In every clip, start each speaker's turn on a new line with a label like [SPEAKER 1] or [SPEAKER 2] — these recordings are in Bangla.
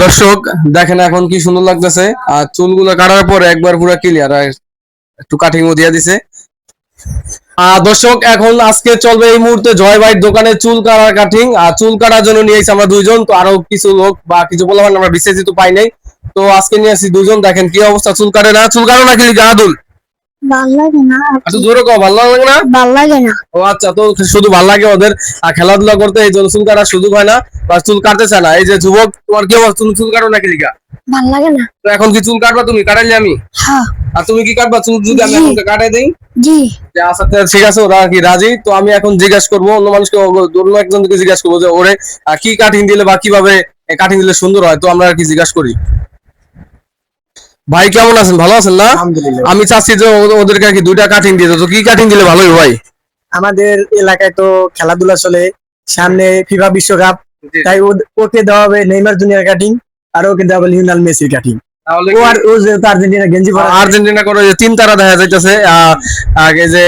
[SPEAKER 1] দর্শক দেখেন এখন কি সুন্দর লাগতেছে। আর চুলগুলো কাটার পরে একবার পুরো ক্লিয়ার আর একটু কাটিং ও দিয়ে দিছে। দর্শক এখন আজকে চলবে এই মুহূর্তে জয় ভাইয়ের দোকানে চুল কাটার কাটিং। আর চুল কাটার জন্য নিয়ে এসেছি আমরা দুইজন, তো আরো কিছু লোক বা কিছু বলা আমরা বিশেষিত পাই নাই। তো আজকে নিয়ে আসছি দুজন, দেখেন কি অবস্থা। চুল কাটে না, চুল কাটো নাকি গাদুল?
[SPEAKER 2] ভাল লাগে না।
[SPEAKER 1] একটু জোরে কও, ভালো লাগে না?
[SPEAKER 2] ভাল লাগে না।
[SPEAKER 1] ও আচ্ছা, তো শুধু ভালো লাগে ওদের খেলাধুলা করতে, এই জন্য চুল কাটার সুযোগ হয় না বা চুল কাটতে চায় না। এই যে যুবক, তোমার কি অবস্থা? তুমি চুল কাটো নাকি লিগা?
[SPEAKER 2] ভাল লাগে না।
[SPEAKER 1] তো এখন কি চুল কাটবা তুমি? কাটাইলে আমি?
[SPEAKER 2] হ্যাঁ।
[SPEAKER 1] আর তুমি কি কাটবা চুল যদি আমি এখন কাটাই দেই?
[SPEAKER 2] জি।
[SPEAKER 1] আচ্ছা ঠিক আছে, ওরা কি রাজি? তো আমি এখন জিজ্ঞাসা করবো অন্য মানুষকে, অন্য একজনকে জিজ্ঞাসা করবো যে ওরে কি কাটিং দিলে বা কিভাবে কাটিং দিলে সুন্দর হয়। তো আমরা আর কি জিজ্ঞাসা করি। ভাই কেমন আছেন? ভালো আছেন না? আমি চাচ্ছি যে ওদেরকে আর কি দুইটা কাটিং দিয়ে দেবো। তো কি কাটিং দিলে ভালো হবে ভাই?
[SPEAKER 3] আমাদের এলাকায় তো খেলাধুলা চলে, সামনে ফিফা বিশ্বকাপ, তাই ওকে দেওয়া হবে নেইমার জুনিয়র কাটিং, আর ওকে দেওয়া হবে লিওনেল মেসির কাটিং।
[SPEAKER 1] তাহলে
[SPEAKER 3] ও আর ও যেহেতু আর্জেন্টিনা গেঞ্জি পরা,
[SPEAKER 1] আর্জেন্টিনা করে যে তিন তারা দেখা যাইতেছে আগে যে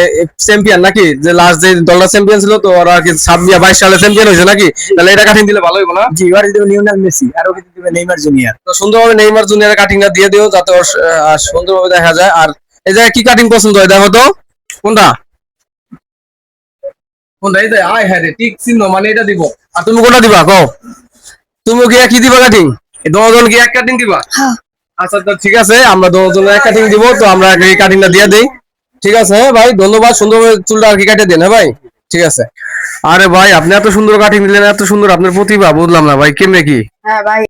[SPEAKER 1] চ্যাম্পিয়ন নাকি, যে লাস্ট যে দলটা চ্যাম্পিয়ন ছিল, তো ওরা কি 22 সালে চ্যাম্পিয়ন হয়েছে নাকি? তাহলে এটা কাটিং দিলে ভালো হবে না?
[SPEAKER 3] জি, ওর দেবে লিওনেল মেসি আর ওকে দেবে নেইমার জুনিয়র।
[SPEAKER 1] তো সুন্দরভাবে নেইমার জুনিয়র কাটিংটা দিয়ে দিও, যাতে ওর সুন্দরভাবে দেখা যায়। আর এই জায়গায় কি কাটিং পছন্দ হয় দেখো তো, কোনটা কোনটা? এই যে আয় হ্যাঁ রে, ঠিক চিহ্ন মানে এটা দিব। আর তুমি কোনটা দিবা কও? তুমি কি একই দিবা কাটিং? দুজন কি এক কাটিং দিবা?
[SPEAKER 2] হ্যাঁ।
[SPEAKER 1] আচ্ছা তো ঠিক আছে, আমরা দুজনে এক কাটিং দিব। তো আমরা এই কাটিংটা দিয়ে দেই। ঠিক আছে হ্যাঁ ভাই, ধন্যবাদ। সুন্দরভাবে চুলটা আর কি কেটে দেন। হ্যাঁ ভাই, ঠিক আছে। আরে ভাই, আপনি এত সুন্দর কাটিং দিলেন, এত সুন্দর আপনার প্রতিভা, বুঝলাম না ভাই কেমনে কি?
[SPEAKER 2] হ্যাঁ ভাই।